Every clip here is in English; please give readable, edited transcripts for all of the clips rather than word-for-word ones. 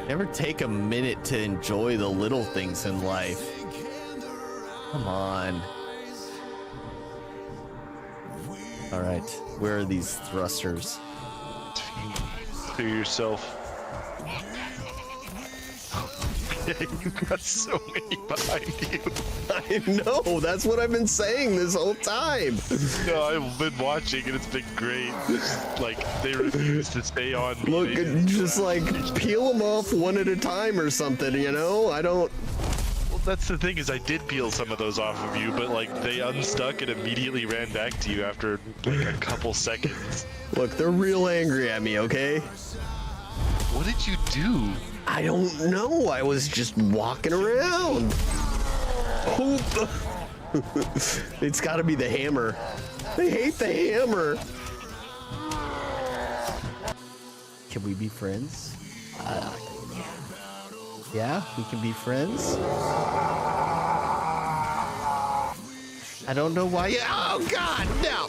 Never take a minute to enjoy the little things in life. Come on. All right, where are these thrusters? To yourself. You got so many behind you. I know, that's what I've been saying this whole time. No, I've been watching and it's been great. Like, they refuse to stay on me. Look, just like peel them off one at a time or something, you know? I don't... Well, that's the thing, is I did peel some of those off of you, but like they unstuck and immediately ran back to you after like a couple seconds. Look, they're real angry at me, okay? What did you do? I don't know. I was just walking around. Oh, it's got to be the hammer. They hate the hammer. Can we be friends? Yeah, we can be friends. I don't know why you... Oh, God, no.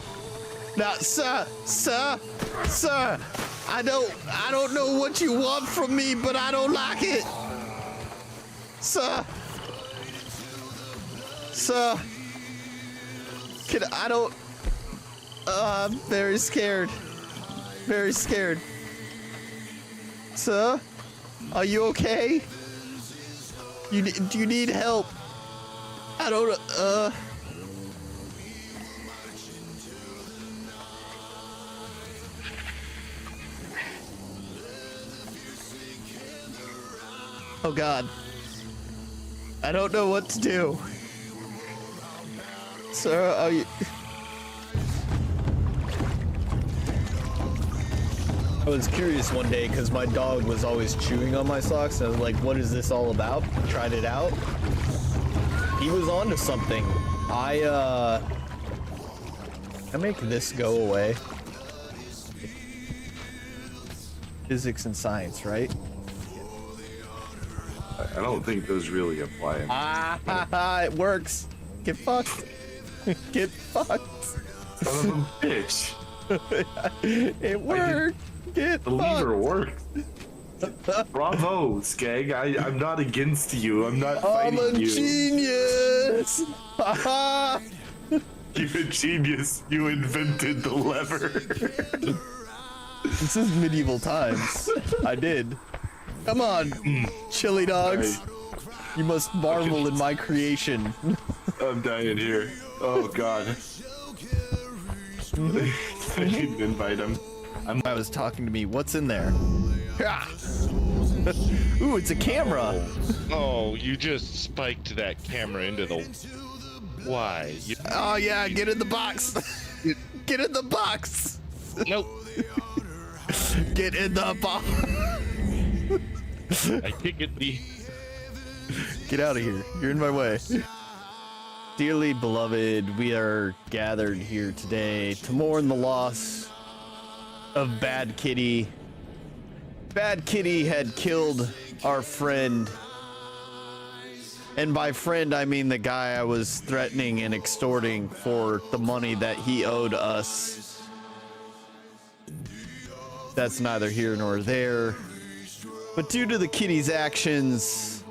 No, sir. I don't know what you want from me, but I don't like it. Sir. I'm very scared. Very scared. Sir, are you okay? Do you need help? I don't, Oh God. I don't know what to do. Sir, are you... I was curious one day because my dog was always chewing on my socks. I was like, what is this all about? Tried it out. He was onto something. I make this go away. Physics and science, right? I don't think those really apply. It works. Get fucked. Get fucked. Son of a bitch. It worked. Get The lever worked. Bravo, Skag. I'm not against you. I'm not fighting I'm a you. genius. You're a genius. You invented the lever. This is medieval times. I did. Come on, chili dogs. You must marvel in my creation. I'm dying here. Oh God. I didn't invite him. I was talking to me. What's in there? Ooh, it's a camera. Oh, you just spiked that camera into the... Why? Oh yeah, get in the box. Get in the box. Nope. Get in the box. I can't get the... Get out of here. You're in my way. Dearly beloved, we are gathered here today to mourn the loss of Bad Kitty. Bad Kitty had killed our friend. And by friend, I mean the guy I was threatening and extorting for the money that he owed us. That's neither here nor there. But due to the kitty's actions,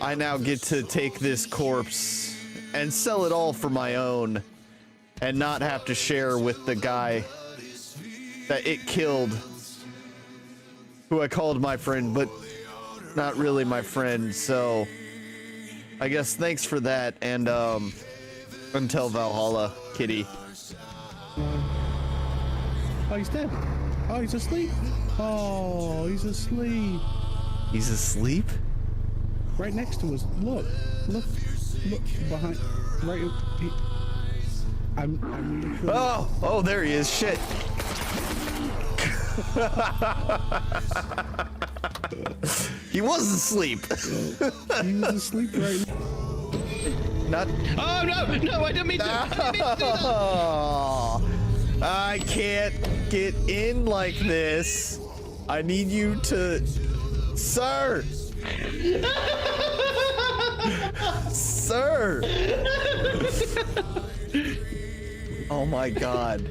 I now get to take this corpse and sell it all for my own and not have to share with the guy that it killed, who I called my friend, but not really my friend. So I guess thanks for that, and until Valhalla, Kitty. Oh, he's dead. Oh, he's asleep. Oh, he's asleep. He's asleep? Right next to us. Look behind. Right. I'm Oh, there he is. Shit. He was asleep. He was asleep right now. Not. Oh, no, I didn't mean to. I can't get in like this. I need you to... Sir! Sir! Oh my God.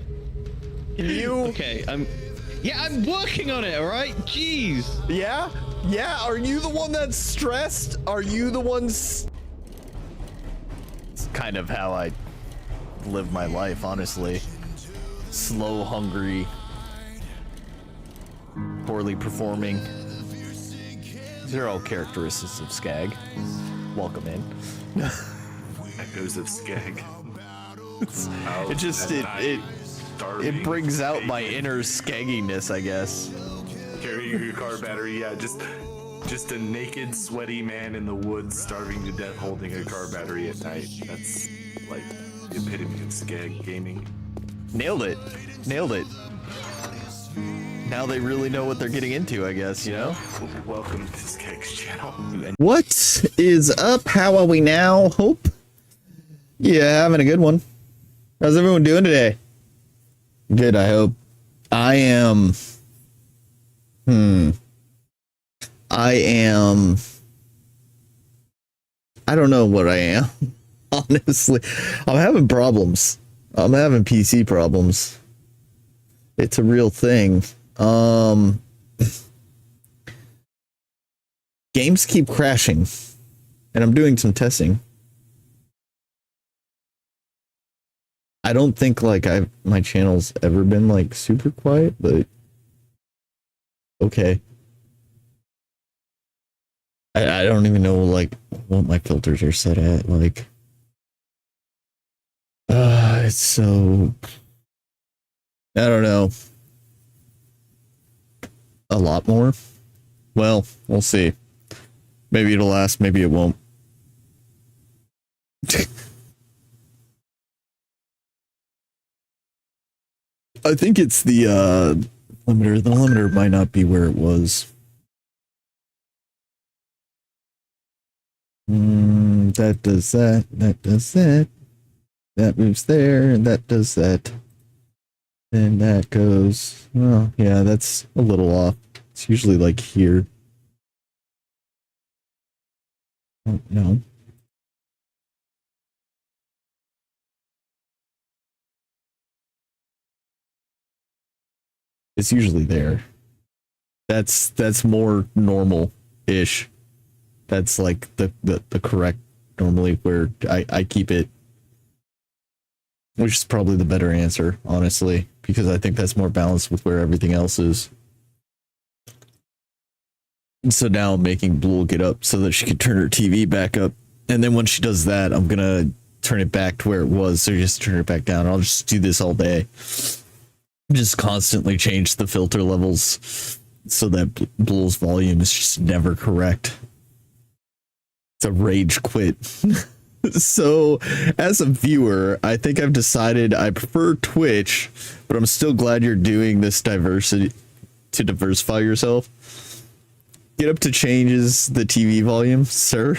Can you... Okay, Yeah, I'm working on it, all right? Jeez. Yeah? Yeah, are you the one that's stressed? Are you the ones... It's kind of how I live my life, honestly. Slow, hungry, poorly performing. These are all characteristics of Skag. Welcome in. Echoes of Skag. It just, it brings out my inner skagginess, I guess. Carrying your car battery, yeah, just a naked, sweaty man in the woods, starving to death, holding a car battery at night. That's like the epitome of Skag gaming. Nailed it. Nailed it. Now they really know what they're getting into, I guess, you know? Welcome to Skag's channel. What is up? How are we now? Hope. Yeah, having a good one. How's everyone doing today? Good, I hope. I am... I don't know what I am. Honestly. I'm having problems. I'm having PC problems. It's a real thing. Games keep crashing. And I'm doing some testing. I don't think like my channel's ever been like super quiet, but okay. I don't even know like what my filters are set at. Like, it's so, I don't know. A lot more. Well, we'll see. Maybe it'll last. Maybe it won't. I think it's the limiter. The limiter might not be where it was. That does that. That does that. That moves there, and that does that. And that goes. Oh, yeah, that's a little off. It's usually like here. Oh, no. It's usually there. That's more normal-ish. That's like the correct normally where I keep it. Which is probably the better answer, honestly, because I think that's more balanced with where everything else is. And so now I'm making Blue get up so that she can turn her TV back up. And then when she does that, I'm gonna turn it back to where it was, so just turn it back down. I'll just do this all day. Just constantly change the filter levels so that Blue's volume is just never correct. It's a rage quit. So, as a viewer, I think I've decided I prefer Twitch, but I'm still glad you're doing this diversity to diversify yourself. Get up to changes the TV volume, sir.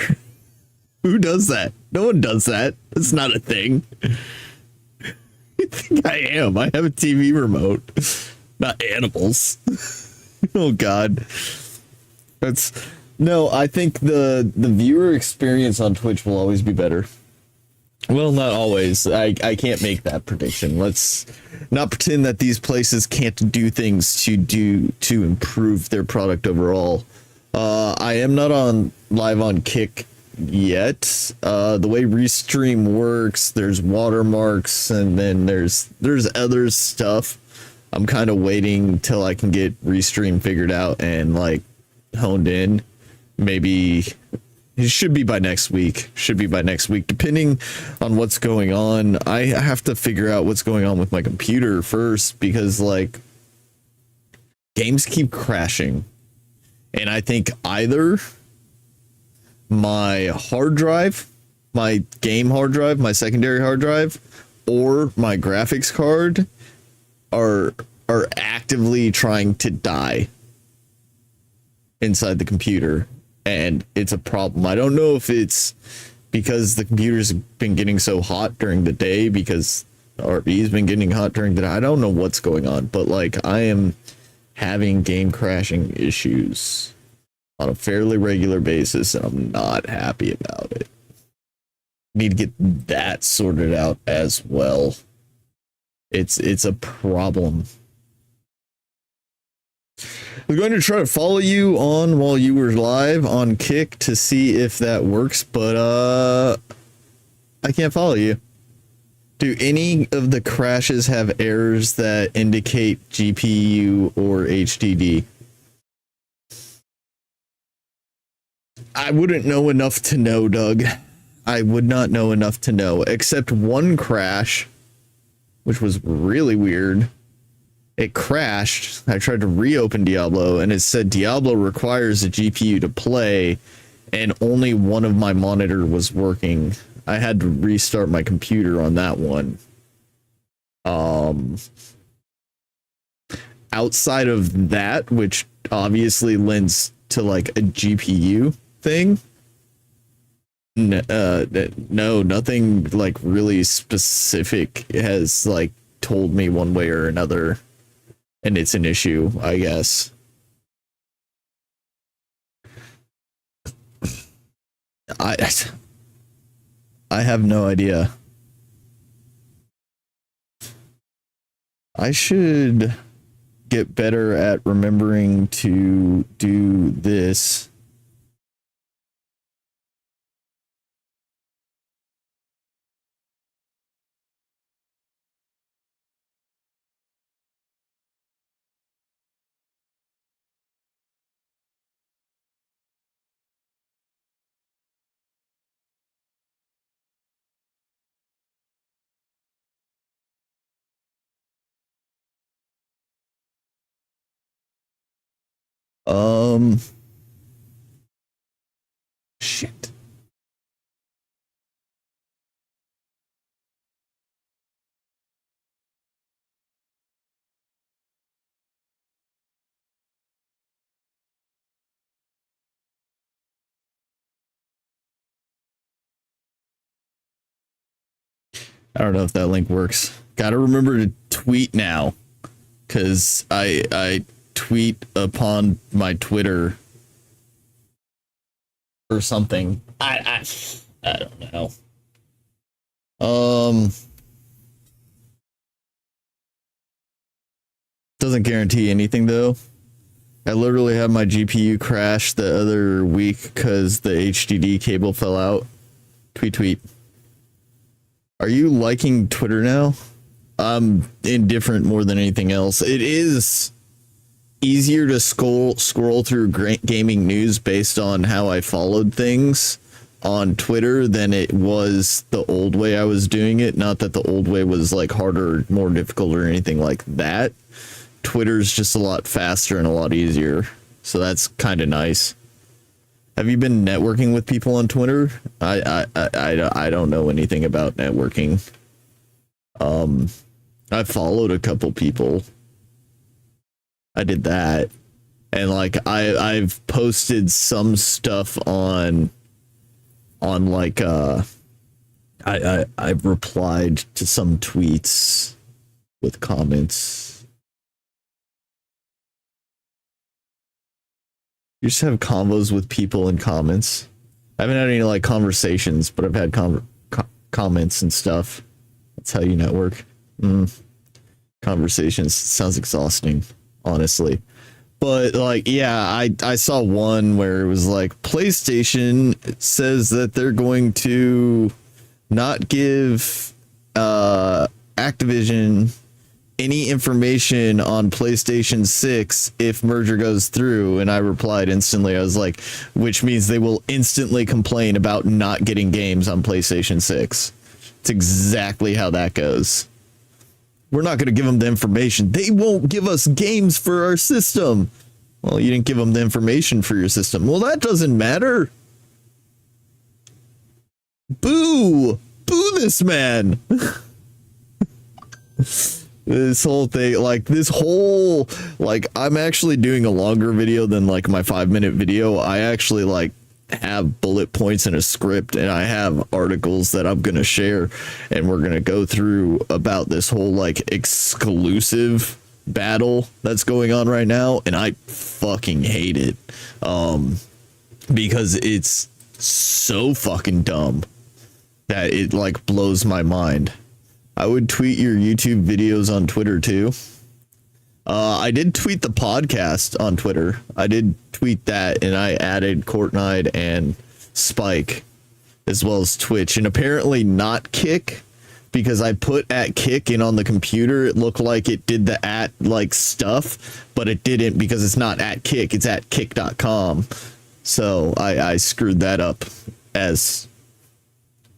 Who does that? No one does that. It's not a thing. I think I am. I have a TV remote. Not animals. Oh, God. No, I think the viewer experience on Twitch will always be better. Well, not always. I can't make that prediction. Let's not pretend that these places can't do things to improve their product overall. I am not live on Kick yet. The way Restream works, there's watermarks, and then there's other stuff. I'm kind of waiting till I can get Restream figured out and like honed in. Maybe it should be by next week. Depending on what's going on. I have to figure out what's going on with my computer first, because like games keep crashing. And I think either my hard drive, my game hard drive, my secondary hard drive, or my graphics card are actively trying to die inside the computer. And it's a problem. I don't know if it's because the computer's been getting so hot during the day, because RV's been getting hot during the day. I don't know what's going on, but like I am having game crashing issues on a fairly regular basis, and I'm not happy about it. Need to get that sorted out as well. It's a problem. was going to try to follow you on while you were live on Kick to see if that works, but I can't follow you. Do any of the crashes have errors that indicate GPU or HDD? I wouldn't know enough to know, Doug. I would not know enough to know, except one crash, which was really weird. It crashed. I tried to reopen Diablo, and it said Diablo requires a GPU to play, and only one of my monitor was working. I had to restart my computer on that one. Outside of that, which obviously lends to like a GPU thing, no, nothing like really specific has like told me one way or another, and it's an issue, I guess. I have no idea. I should get better at remembering to do this. Shit. I don't know if that link works. Gotta remember to tweet now, because I tweet upon my Twitter or something. I don't know. Doesn't guarantee anything though. I literally had my GPU crash the other week because the HDD cable fell out. Tweet. Are you liking Twitter now? I'm indifferent more than anything else. It is easier to scroll through gaming news based on how I followed things on Twitter than it was the old way I was doing it. Not that the old way was like harder, more difficult or anything like that. Twitter's just a lot faster and a lot easier. So that's kind of nice. Have you been networking with people on Twitter? I don't know anything about networking. I followed a couple people. I did that. And like I've posted some stuff on like I've replied to some tweets with comments. You just have convos with people in comments. I haven't had any like conversations, but I've had comments and stuff. That's how you network. Conversations sounds exhausting, honestly. But like, yeah, I saw one where it was like PlayStation says that they're going to not give Activision any information on PlayStation 6 if merger goes through, and I replied instantly. I was like, which means they will instantly complain about not getting games on PlayStation 6. It's exactly how that goes. We're not going to give them the information. They won't give us games for our system. Well, you didn't give them the information for your system. Well, that doesn't matter. Boo! Boo this man! This whole thing, like I'm actually doing a longer video than like my 5-minute video. I actually like have bullet points in a script, and I have articles that I'm gonna share, and we're gonna go through about this whole like exclusive battle that's going on right now, and I fucking hate it, because it's so fucking dumb that it like blows my mind. I would tweet your YouTube videos on Twitter too. I did tweet the podcast on Twitter. I did tweet that, and I added Courtnite and Spike, as well as Twitch, and apparently not Kick, because I put at Kick in on the computer. It looked like it did the at like stuff, but it didn't, because it's not at Kick. It's at kick.com. So I screwed that up, as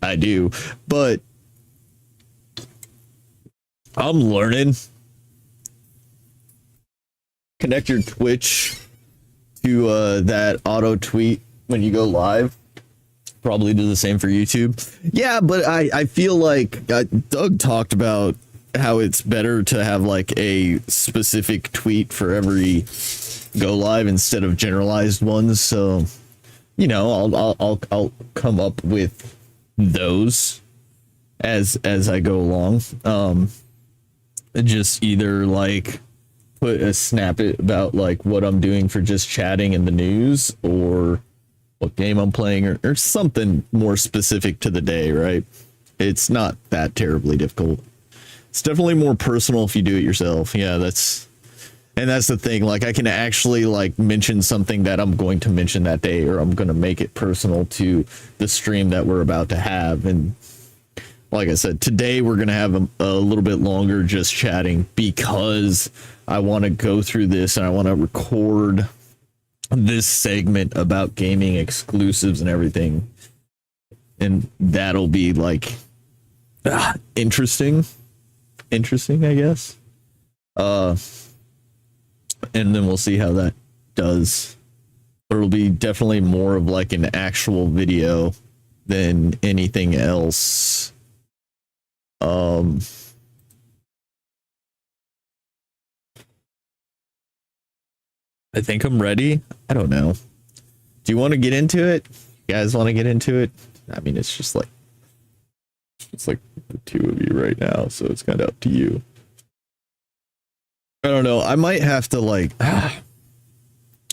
I do. But I'm learning. Connect your Twitch to that auto tweet when you go live. Probably do the same for YouTube. Yeah, but I feel like Doug talked about how it's better to have like a specific tweet for every go live instead of generalized ones. So, you know, I'll come up with those as I go along. Just either like put a snippet about like what I'm doing for just chatting in the news, or what game I'm playing, or something more specific to the day, right? It's not that terribly difficult. It's definitely more personal if you do it yourself. Yeah, that's the thing. Like, I can actually like mention something that I'm going to mention that day, or I'm going to make it personal to the stream that we're about to have. And like I said, today we're going to have a little bit longer just chatting, because I want to go through this and I want to record this segment about gaming exclusives and everything. And that'll be like interesting, I guess. And then we'll see how that does. It'll be definitely more of like an actual video than anything else. I think I'm ready. I don't know. Do you want to get into it? You guys want to get into it? I mean, it's just like the two of you right now, so it's kind of up to you. I don't know. I might have to like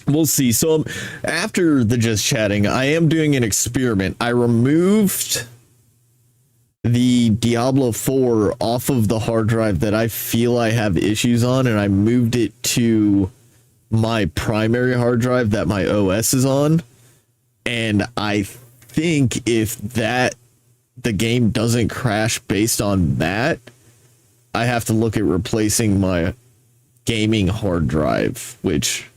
we'll see. So after the just chatting, I am doing an experiment. I removed the Diablo 4 off of the hard drive that I feel I have issues on, and I moved it to my primary hard drive that my OS is on. And I think if the game doesn't crash based on that, I have to look at replacing my gaming hard drive, which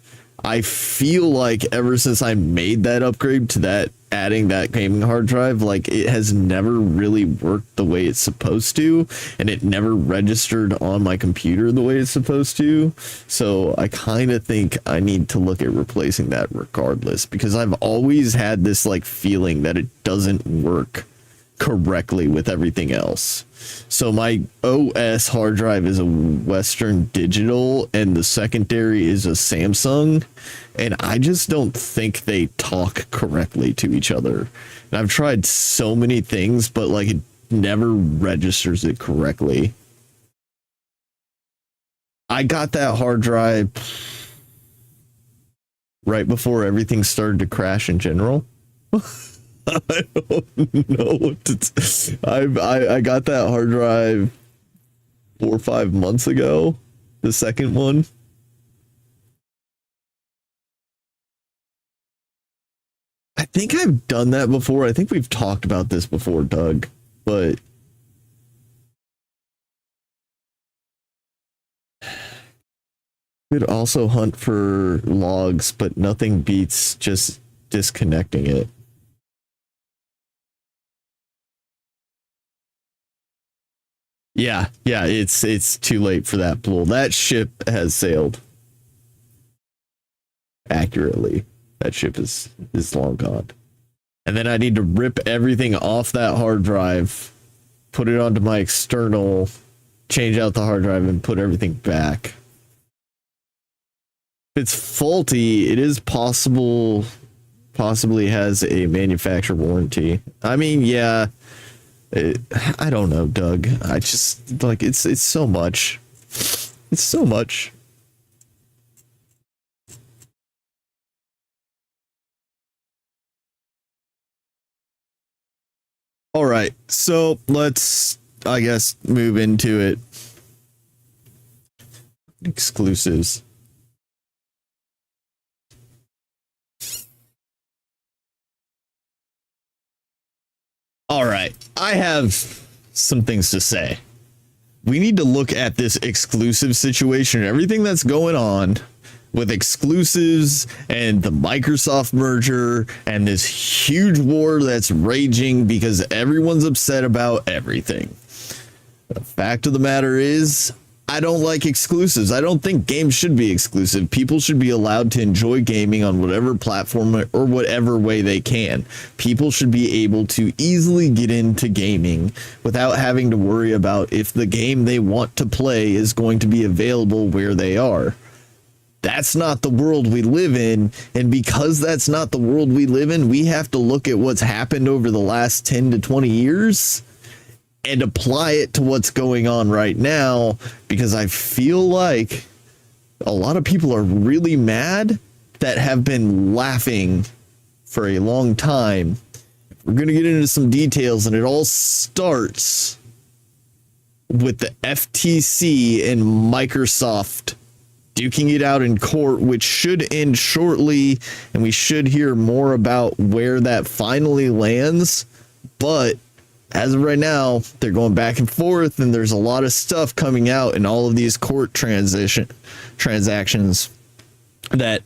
I feel like ever since I made that upgrade to that, adding that gaming hard drive, like it has never really worked the way it's supposed to, and it never registered on my computer the way it's supposed to. So I kind of think I need to look at replacing that regardless, because I've always had this like feeling that it doesn't work correctly with everything else. So my OS hard drive is a Western Digital, and the secondary is a Samsung, and I just don't think they talk correctly to each other. And I've tried so many things, but like it never registers it correctly. I got that hard drive right before everything started to crash in general. I don't know what to I got that hard drive 4 or 5 months ago, the second one. I think I've done that before. I think we've talked about this before, Doug, but could also hunt for logs, but nothing beats just disconnecting it. Yeah, it's too late for that pool. That ship has sailed. Accurately, that ship is long gone. And then I need to rip everything off that hard drive, put it onto my external, change out the hard drive, and put everything back. If it's faulty, it is possibly has a manufacturer warranty. I mean, yeah. I don't know, Doug. I just like it's so much. It's so much. All right, so let's, I guess, move into it. Exclusives. All right, I have some things to say. We need to look at this exclusive situation, everything that's going on with exclusives and the Microsoft merger and this huge war that's raging because everyone's upset about everything. The fact of the matter is, I don't like exclusives. I don't think games should be exclusive. People should be allowed to enjoy gaming on whatever platform or whatever way they can. People should be able to easily get into gaming without having to worry about if the game they want to play is going to be available where they are. That's not the world we live in, and because that's not the world we live in, we have to look at what's happened over the last 10 to 20 years and apply it to what's going on right now, because I feel like a lot of people are really mad that have been laughing for a long time. We're going to get into some details, and it all starts with the FTC and Microsoft duking it out in court, which should end shortly, and we should hear more about where that finally lands. But as of right now, they're going back and forth, and there's a lot of stuff coming out in all of these court transactions that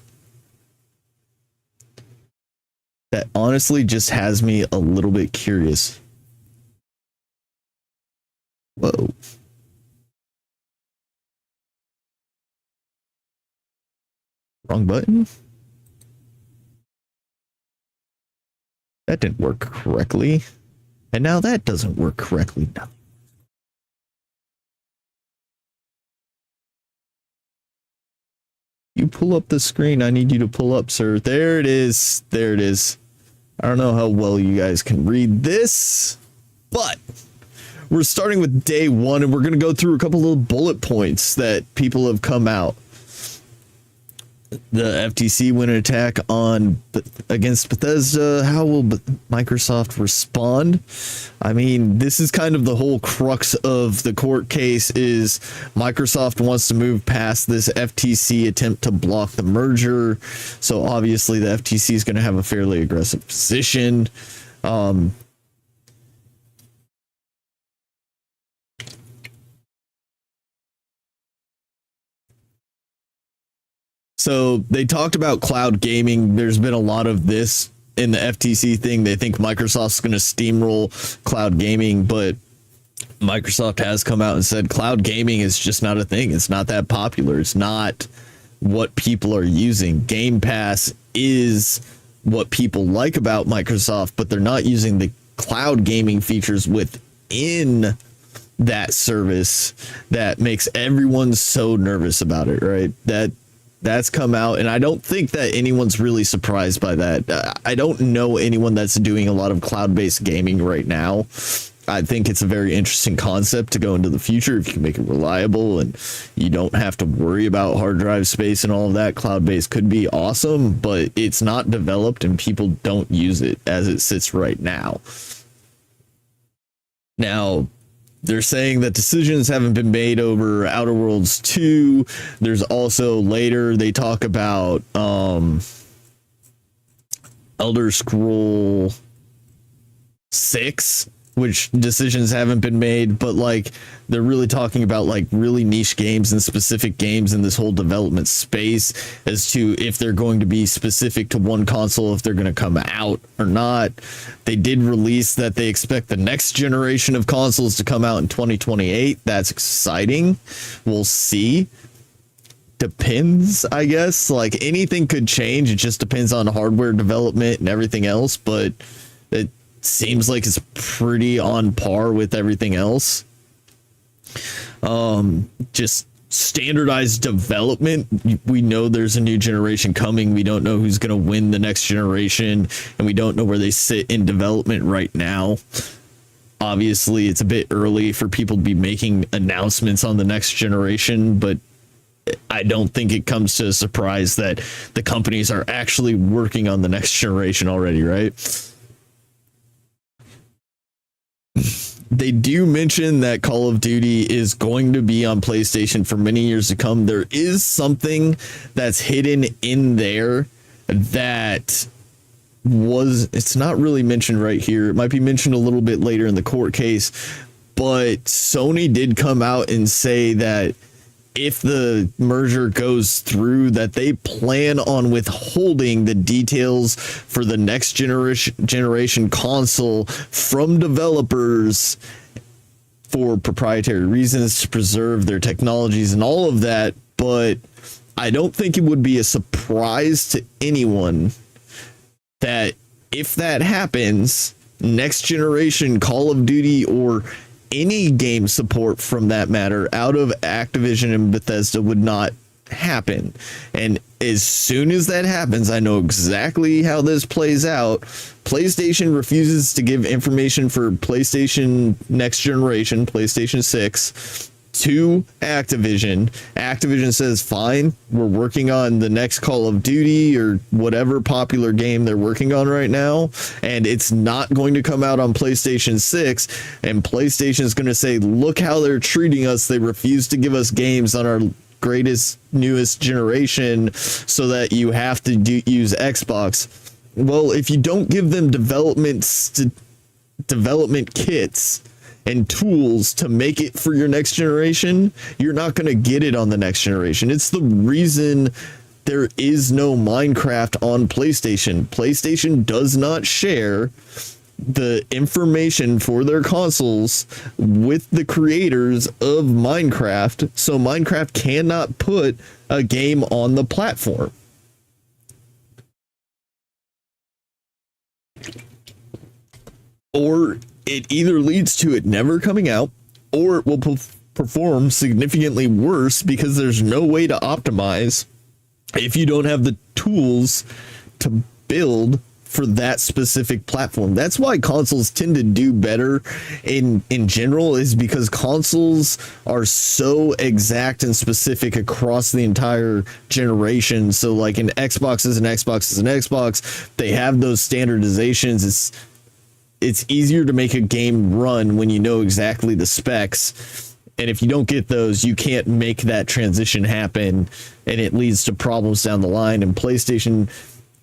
honestly just has me a little bit curious. Whoa. Wrong button? That didn't work correctly. And now that doesn't work correctly. No. You pull up the screen I need you to pull up, sir. There it is. There it is. I don't know how well you guys can read this, but we're starting with day one, and we're going to go through a couple little bullet points that people have come out. The FTC went an attack against Bethesda. How will Microsoft respond? I mean, this is kind of the whole crux of the court case is Microsoft wants to move past this FTC attempt to block the merger. So obviously the FTC is going to have a fairly aggressive position. So they talked about cloud gaming. There's been a lot of this in the FTC thing. They think Microsoft's going to steamroll cloud gaming, but Microsoft has come out and said cloud gaming is just not a thing. It's not that popular. It's not what people are using. Game Pass is what people like about Microsoft, but they're not using the cloud gaming features within that service that makes everyone so nervous about it, right? That's come out, and I don't think that anyone's really surprised by that. I don't know anyone that's doing a lot of cloud-based gaming right now. I think it's a very interesting concept to go into the future if you can make it reliable and you don't have to worry about hard drive space and all of that. Cloud-based could be awesome, but it's not developed and people don't use it as it sits right now. Now, they're saying that decisions haven't been made over Outer Worlds 2. There's also later they talk about Elder Scroll 6, which decisions haven't been made, but like they're really talking about like really niche games and specific games in this whole development space as to if they're going to be specific to one console, if they're going to come out or not. They did release that they expect the next generation of consoles to come out in 2028. That's exciting. We'll see. Depends, I guess. Like anything could change. It just depends on hardware development and everything else, but it seems like it's pretty on par with everything else. Just standardized development. We know there's a new generation coming. We don't know who's going to win the next generation, and we don't know where they sit in development right now. Obviously, it's a bit early for people to be making announcements on the next generation, but I don't think it comes to a surprise that the companies are actually working on the next generation already, right? they do mention that Call of Duty is going to be on PlayStation for many years to come. There is something that's hidden in there that it's not really mentioned right here. It might be mentioned a little bit later in the court case, but Sony did come out and say that if the merger goes through, that they plan on withholding the details for the next generation console from developers for proprietary reasons to preserve their technologies and all of that. But I don't think it would be a surprise to anyone that if that happens, next generation Call of Duty or any game support from that matter out of Activision and Bethesda would not happen. And as soon as that happens, I know exactly how this plays out. PlayStation refuses to give information for PlayStation next generation, PlayStation 6, to Activision. Activision says, fine, we're working on the next Call of Duty or whatever popular game they're working on right now, and it's not going to come out on PlayStation 6, and PlayStation is going to say, look how they're treating us. They refuse to give us games on our greatest, newest generation, so that you have to use Xbox. Well, if you don't give them development kits and tools to make it for your next generation, you're not going to get it on the next generation. It's the reason there is no Minecraft on PlayStation. PlayStation does not share the information for their consoles with the creators of Minecraft, so Minecraft cannot put a game on the platform. Or it either leads to it never coming out, or it will perform significantly worse because there's no way to optimize if you don't have the tools to build for that specific platform. That's why consoles tend to do better in general, is because consoles are so exact and specific across the entire generation. So like an Xbox is an Xbox is an Xbox. They have those standardizations. It's easier to make a game run when you know exactly the specs. And if you don't get those, you can't make that transition happen, and it leads to problems down the line. And PlayStation,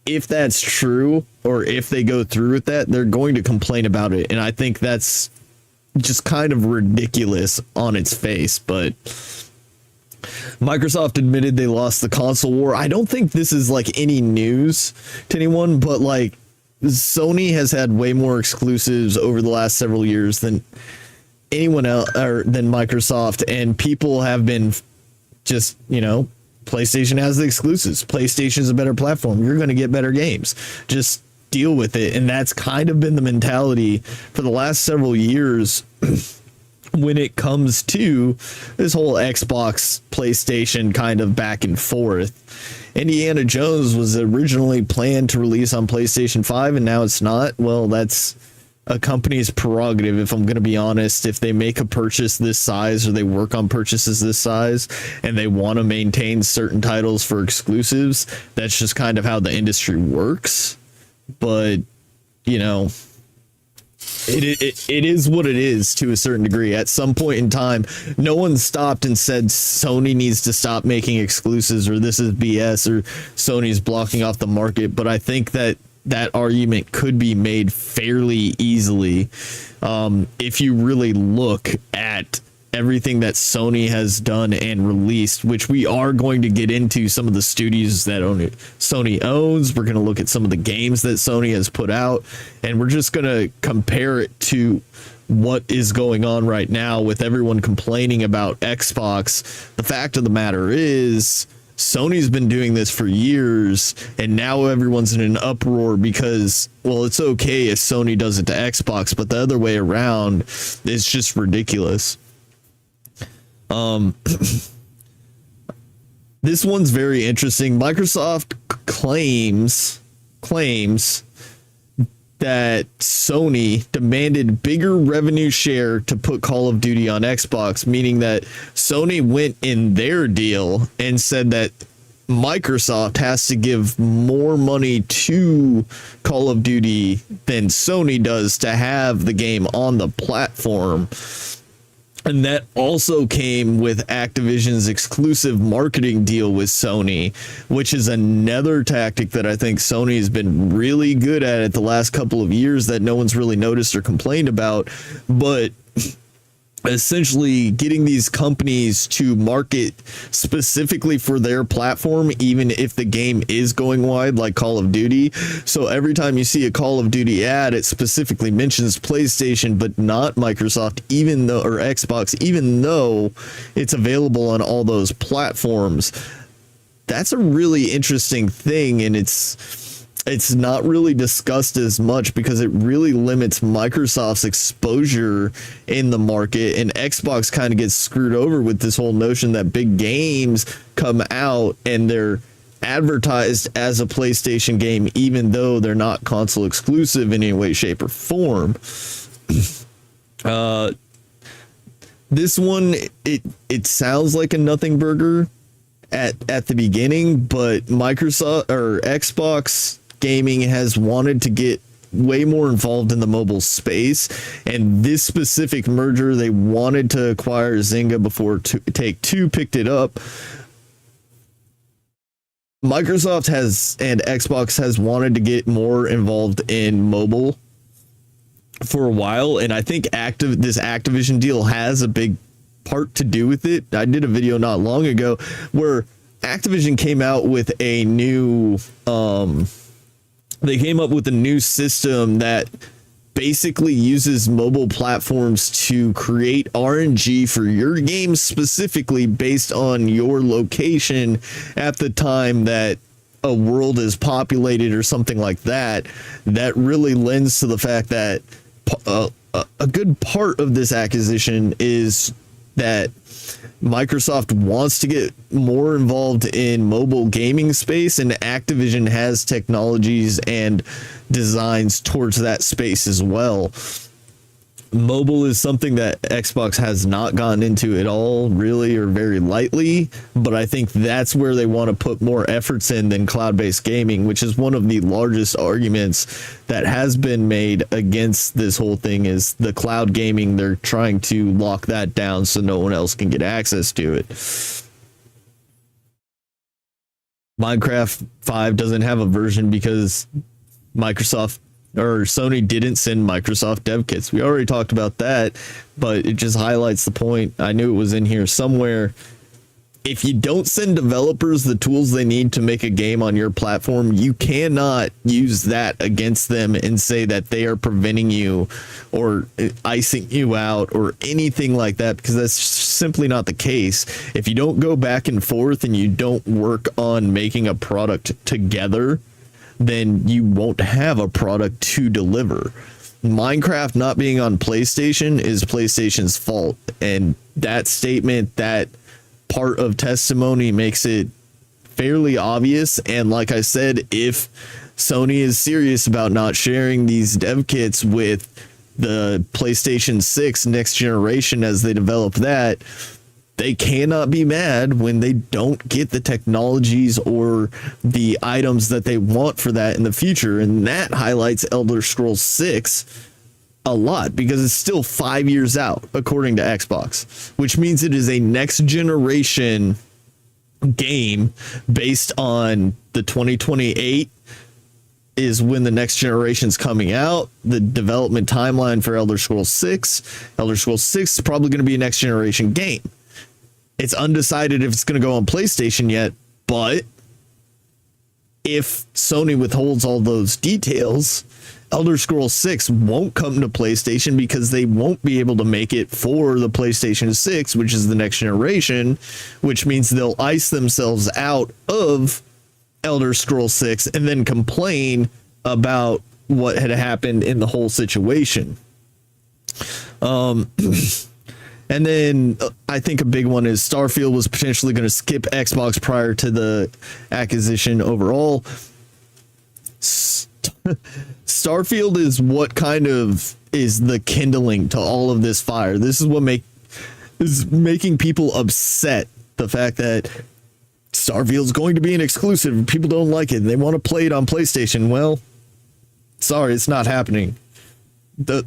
if that's true, or if they go through with that, they're going to complain about it. And I think that's just kind of ridiculous on its face. But Microsoft admitted they lost the console war. I don't think this is like any news to anyone, but like, Sony has had way more exclusives over the last several years than anyone else, or than Microsoft, and people have been just, PlayStation has the exclusives. PlayStation's a better platform. You're going to get better games. Just deal with it. And that's kind of been the mentality for the last several years when it comes to this whole Xbox, PlayStation kind of back and forth. Indiana Jones was originally planned to release on PlayStation 5, and now it's not. Well, that's a company's prerogative, if I'm going to be honest. If they make a purchase this size, or they work on purchases this size, and they want to maintain certain titles for exclusives, that's just kind of how the industry works. But, it is what it is to a certain degree. At some point in time, no one stopped and said Sony needs to stop making exclusives, or this is BS, or Sony's blocking off the market. But I think that argument could be made fairly easily if you really look at everything that Sony has done and released, which we are going to get into some of the studios that Sony owns. We're going to look at some of the games that Sony has put out, and we're just going to compare it to what is going on right now with everyone complaining about Xbox. The fact of the matter is, Sony's been doing this for years, and now everyone's in an uproar because, well, it's okay if Sony does it to Xbox, but the other way around is just ridiculous. This one's very interesting. Microsoft claims that Sony demanded bigger revenue share to put Call of Duty on Xbox, meaning that Sony went in their deal and said that Microsoft has to give more money to Call of Duty than Sony does to have the game on the platform. And that also came with Activision's exclusive marketing deal with Sony, which is another tactic that I think Sony has been really good at the last couple of years that no one's really noticed or complained about. But essentially getting these companies to market specifically for their platform, even if the game is going wide, like Call of Duty. So every time you see a Call of Duty ad, it specifically mentions PlayStation, but not Microsoft, even though, or Xbox, even though it's available on all those platforms. That's a really interesting thing, and it's not really discussed as much because it really limits Microsoft's exposure in the market, and Xbox kind of gets screwed over with this whole notion that big games come out and they're advertised as a PlayStation game, even though they're not console exclusive in any way, shape, or form. This one, it sounds like a nothing burger at the beginning, but Microsoft or Xbox Gaming has wanted to get way more involved in the mobile space, and this specific merger, they wanted to acquire Zynga before Take-Two picked it up. Microsoft has and Xbox has wanted to get more involved in mobile for a while, and I think this Activision deal has a big part to do with it. I did a video not long ago where Activision came out with a new they came up with a new system that basically uses mobile platforms to create RNG for your game specifically based on your location at the time that a world is populated or something like that. That really lends to the fact that a good part of this acquisition is that Microsoft wants to get more involved in mobile gaming space, and Activision has technologies and designs towards that space as well. Mobile is something that Xbox has not gotten into at all, really, or very lightly, but I think that's where they want to put more efforts in than cloud-based gaming, which is one of the largest arguments that has been made against this whole thing. Is the cloud gaming, they're trying to lock that down so no one else can get access to it. Minecraft 5 doesn't have a version because Microsoft or Sony didn't send Microsoft dev kits. We already talked about that, but it just highlights the point. I knew it was in here somewhere. If you don't send developers the tools they need to make a game on your platform, you cannot use that against them and say that they are preventing you or icing you out or anything like that, because that's simply not the case. If you don't go back and forth and you don't work on making a product together, then you won't have a product to deliver. Minecraft not being on PlayStation is PlayStation's fault, and that statement, that part of testimony, makes it fairly obvious. And like I said, if Sony is serious about not sharing these dev kits with the PlayStation 6 next generation as they develop that, they cannot be mad when they don't get the technologies or the items that they want for that in the future. And that highlights Elder Scrolls 6 a lot, because it's still 5 years out, according to Xbox, which means it is a next generation game based on the 2028 is when the next generation's coming out. The development timeline for Elder Scrolls 6 is probably going to be a next generation game. It's undecided if it's going to go on PlayStation yet, but if Sony withholds all those details, Elder Scrolls 6 won't come to PlayStation because they won't be able to make it for the PlayStation 6, which is the next generation, which means they'll ice themselves out of Elder Scrolls 6 and then complain about what had happened in the whole situation. And then I think a big one is Starfield was potentially going to skip Xbox prior to the acquisition overall. Starfield is what kind of is the kindling to all of this fire. This is what is making people upset. The fact that Starfield's going to be an exclusive. People don't like it. And they want to play it on PlayStation. Well, sorry, it's not happening. The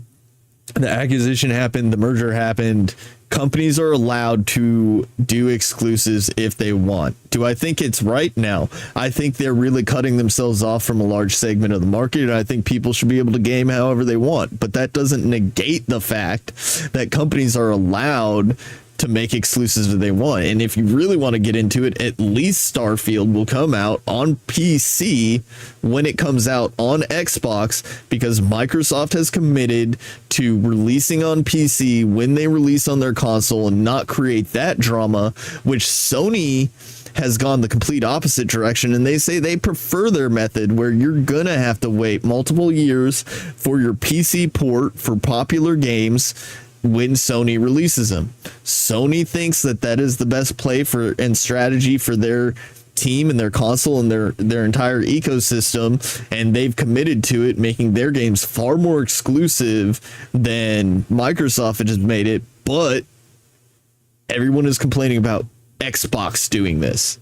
acquisition happened. The merger happened. Companies are allowed to do exclusives if they want. Do I think it's right? No. I think they're really cutting themselves off from a large segment of the market. I think people should be able to game however they want. But that doesn't negate the fact that companies are allowed to make exclusives if they want. And if you really want to get into it, at least Starfield will come out on PC when it comes out on Xbox, because Microsoft has committed to releasing on PC when they release on their console and not create that drama, which Sony has gone the complete opposite direction, and they say they prefer their method where you're gonna have to wait multiple years for your PC port for popular games when Sony releases them. Sony thinks that that is the best play for and strategy for their team and their console and their entire ecosystem, and they've committed to it, making their games far more exclusive than Microsoft has made it. But everyone is complaining about Xbox doing this.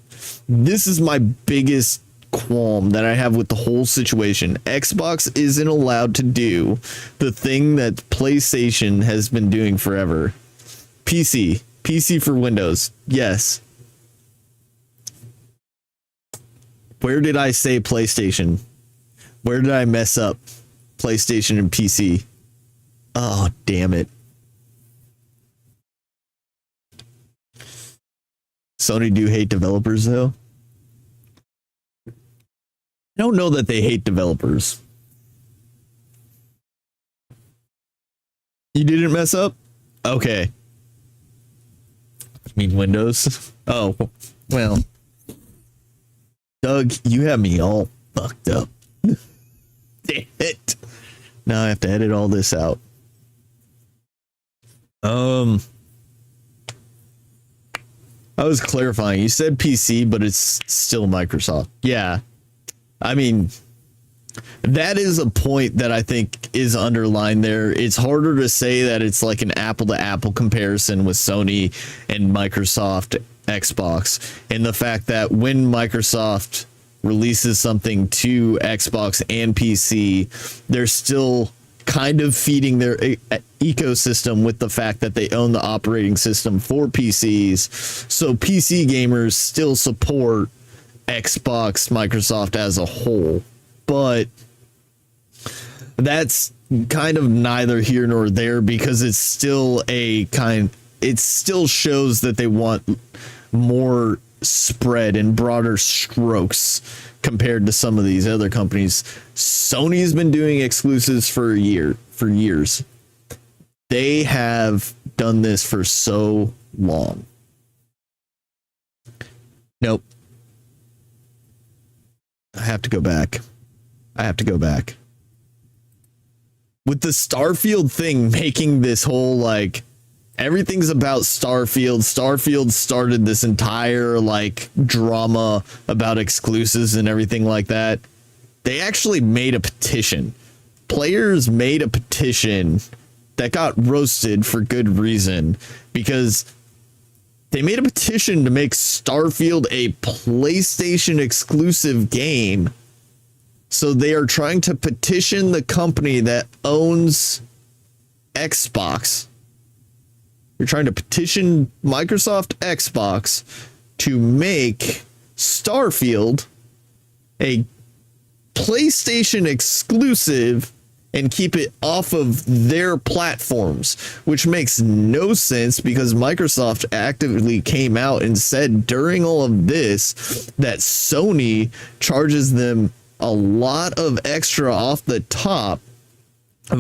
This is my biggest qualm that I have with the whole situation. Xbox isn't allowed to do the thing that PlayStation has been doing forever. PC for Windows. Yes. Where did I say PlayStation? Where did I mess up? PlayStation and PC. Oh, damn it. Sony do hate developers though. I don't know that they hate developers. You didn't mess up? Okay. I mean Windows. Oh, well. Doug, you have me all fucked up. Damn it. Now I have to edit all this out. I was clarifying. You said PC, but it's still Microsoft. Yeah. I mean, that is a point that I think is underlined there. It's harder to say that it's like an apple to apple comparison with Sony and Microsoft Xbox. And the fact that when Microsoft releases something to Xbox and PC, they're still kind of feeding their ecosystem with the fact that they own the operating system for PCs. So PC gamers still support Xbox, Microsoft as a whole, but that's kind of neither here nor there, because it's still it still shows that they want more spread and broader strokes compared to some of these other companies. Sony's been doing exclusives for years. They have done this for so long. Nope. I have to go back. With the Starfield thing making this whole like everything's about Starfield. Starfield started this entire like drama about exclusives and everything like that. They actually made a petition. Players made a petition that got roasted for good reason, because they made a petition to make Starfield a PlayStation exclusive game. So they are trying to petition the company that owns Xbox. You're trying to petition Microsoft Xbox to make Starfield a PlayStation exclusive and keep it off of their platforms, which makes no sense, because Microsoft actively came out and said during all of this that Sony charges them a lot of extra off the top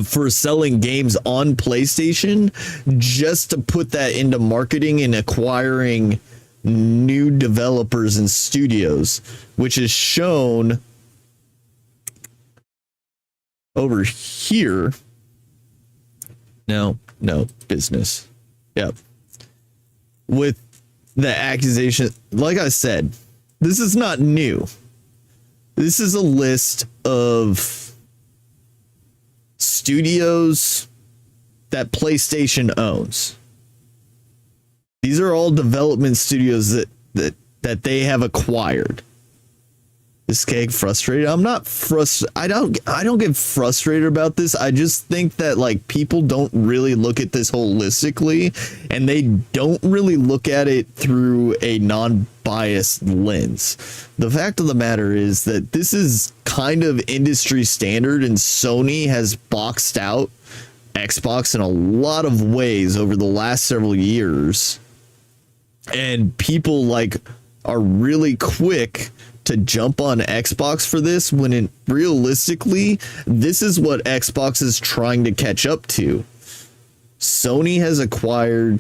for selling games on PlayStation, just to put that into marketing and acquiring new developers and studios, which is shown over here. No, business. Yep. With the accusation, like I said, this is not new. This is a list of studios that PlayStation owns. These are all development studios that that they have acquired. Is Skag frustrated? I'm not frustrated. I don't get frustrated about this. I just think that like people don't really look at this holistically, and they don't really look at it through a non-biased lens. The fact of the matter is that this is kind of industry standard, and Sony has boxed out Xbox in a lot of ways over the last several years, and people like are really quick to jump on Xbox for this when realistically this is what Xbox is trying to catch up to. Sony has acquired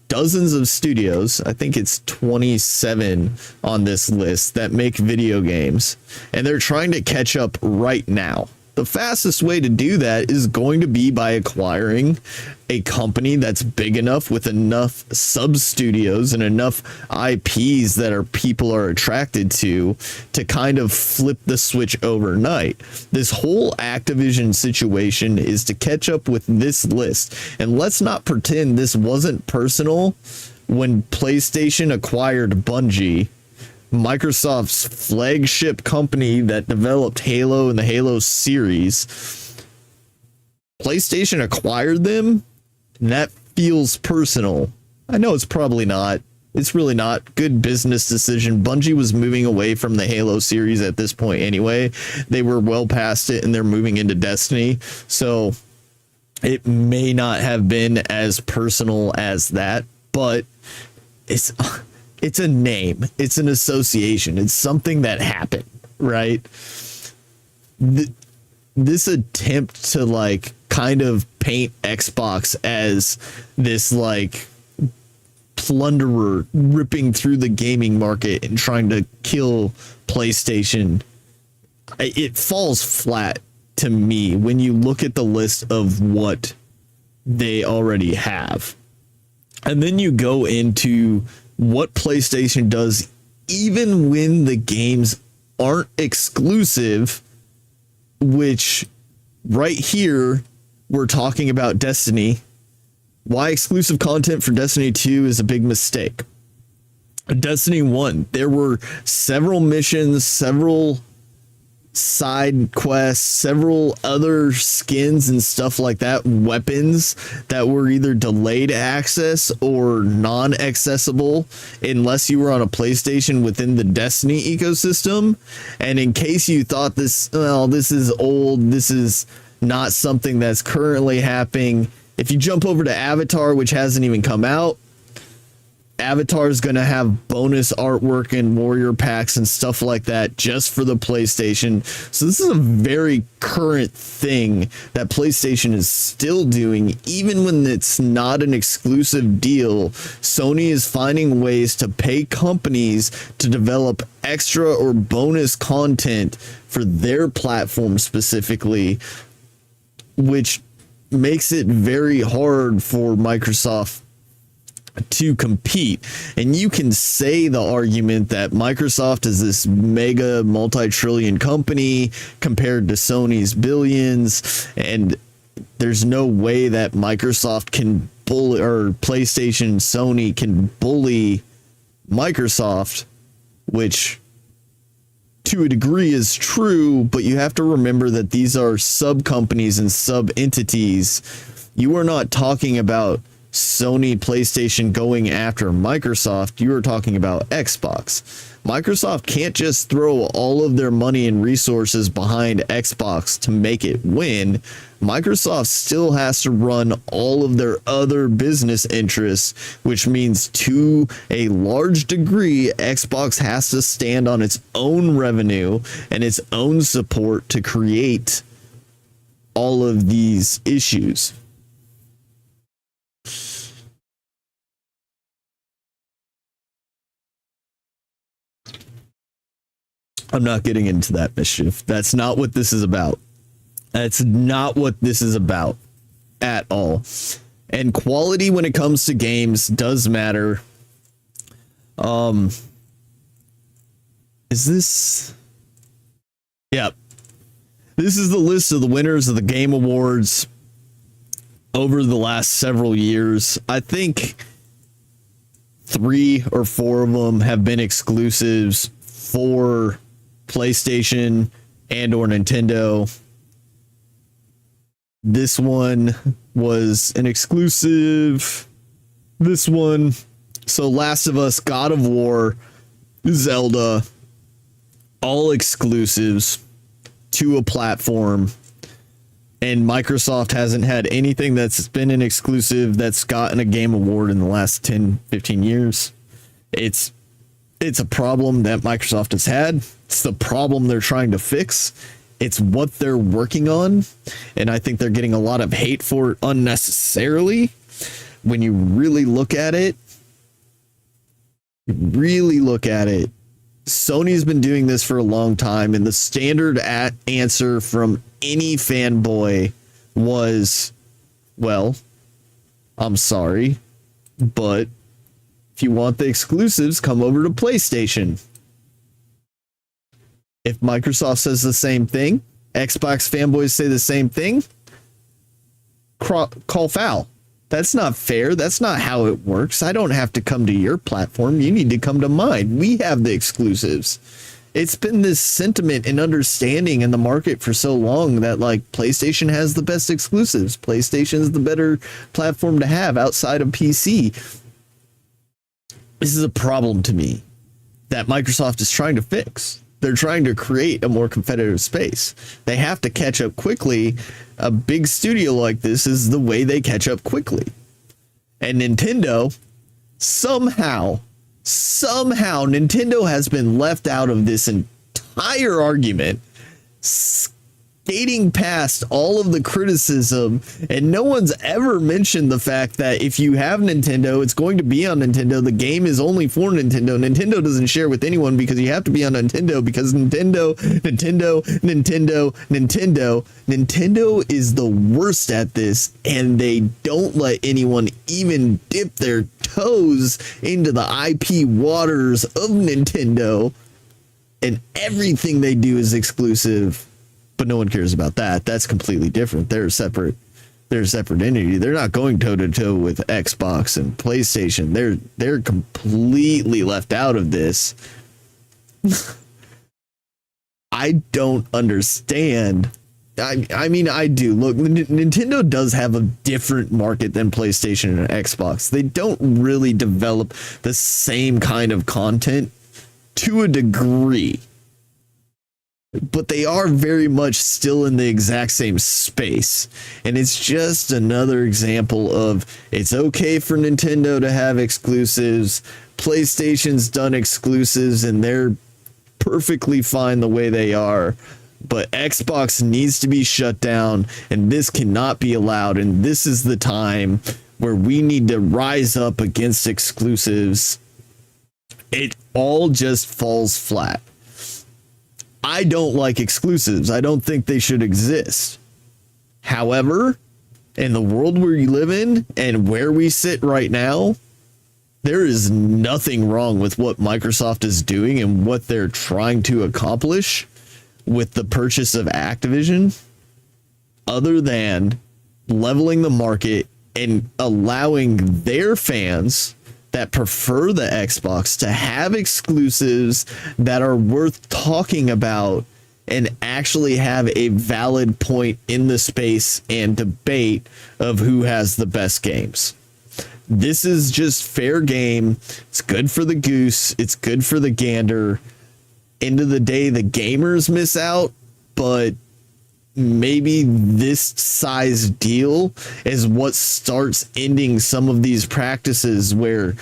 dozens of studios, I think it's 27 on this list, that make video games, and they're trying to catch up right now. The fastest way to do that is going to be by acquiring a company that's big enough with enough sub studios and enough IPs that people are attracted to kind of flip the switch overnight. This whole Activision situation is to catch up with this list. And let's not pretend this wasn't personal when PlayStation acquired Bungie, Microsoft's flagship company that developed Halo and the Halo series. PlayStation acquired them, and that feels personal. I know it's probably not. It's really not. Good business decision. Bungie was moving away from the Halo series at this point anyway. They were well past it, and they're moving into Destiny. So it may not have been as personal as that, but it's a name. It's an association. It's something that happened, right? This attempt to like kind of paint Xbox as this like plunderer ripping through the gaming market and trying to kill PlayStation, it falls flat to me when you look at the list of what they already have. And then you go into what PlayStation does even when the games aren't exclusive, which right here we're talking about Destiny. Why exclusive content for Destiny 2 is a big mistake. Destiny 1, there were several missions, several side quests, several other skins and stuff like that, weapons that were either delayed access or non-accessible unless you were on a PlayStation within the Destiny ecosystem. And in case you thought this is old, this is not something that's currently happening, if you jump over to Avatar, which hasn't even come out, Avatar is going to have bonus artwork and warrior packs and stuff like that just for the PlayStation. So this is a very current thing that PlayStation is still doing, even when it's not an exclusive deal. Sony is finding ways to pay companies to develop extra or bonus content for their platform specifically, which makes it very hard for Microsoft to compete. And you can say the argument that Microsoft is this mega multi-trillion company compared to Sony's billions, and there's no way that Microsoft can bully, or PlayStation, Sony can bully Microsoft, which to a degree is true, but you have to remember that these are sub companies and sub entities. You are not talking about Sony, PlayStation going after Microsoft. You are talking about Xbox. Microsoft can't just throw all of their money and resources behind Xbox to make it win. Microsoft still has to run all of their other business interests, which means to a large degree, Xbox has to stand on its own revenue and its own support to create all of these issues. I'm not getting into that mischief. That's not what this is about. That's not what this is about at all. And quality when it comes to games does matter. Is this? Yeah. This is the list of the winners of the Game Awards over the last several years. I think 3 or 4 of them have been exclusives for PlayStation and or Nintendo. This one was an exclusive. This one, so Last of Us, God of War, Zelda, all exclusives to a platform. And Microsoft hasn't had anything that's been an exclusive that's gotten a game award in the last 10, 15 years. It's a problem that Microsoft has had. It's the problem they're trying to fix. It's what they're working on. And I think they're getting a lot of hate for it unnecessarily. When you really look at it, Sony's been doing this for a long time, and the standard answer from any fanboy was, well, I'm sorry, but if you want the exclusives, come over to PlayStation. If Microsoft says the same thing, Xbox fanboys say the same thing, call foul. That's not fair. That's not how it works. I don't have to come to your platform. You need to come to mine. We have the exclusives. It's been this sentiment and understanding in the market for so long that like PlayStation has the best exclusives. PlayStation is the better platform to have outside of PC. This is a problem to me that Microsoft is trying to fix. They're trying to create a more competitive space. They have to catch up quickly. A big studio like this is the way they catch up quickly. And Nintendo, somehow, Nintendo has been left out of this entire argument, skating past all of the criticism, and no one's ever mentioned the fact that if you have Nintendo, it's going to be on Nintendo. The game is only for Nintendo. Nintendo doesn't share with anyone because you have to be on Nintendo, because Nintendo is the worst at this, and they don't let anyone even dip their toes into the IP waters of Nintendo, and everything they do is exclusive. But no one cares about that. That's completely different. They're a separate entity. They're not going toe to toe with Xbox and PlayStation. They're completely left out of this. I don't understand. I mean, I do. Look, Nintendo does have a different market than PlayStation and Xbox. They don't really develop the same kind of content to a degree, but they are very much still in the exact same space. And it's just another example of it's okay for Nintendo to have exclusives. PlayStation's done exclusives and they're perfectly fine the way they are. But Xbox needs to be shut down, and this cannot be allowed. And this is the time where we need to rise up against exclusives. It all just falls flat. I don't like exclusives. I don't think they should exist. However, in the world where you live in and where we sit right now, there is nothing wrong with what Microsoft is doing and what they're trying to accomplish with the purchase of Activision, other than leveling the market and allowing their fans that prefer the Xbox to have exclusives that are worth talking about and actually have a valid point in the space and debate of who has the best games. This is just fair game. It's good for the goose. It's good for the gander. End of the day, the gamers miss out, but maybe this size deal is what starts ending some of these practices where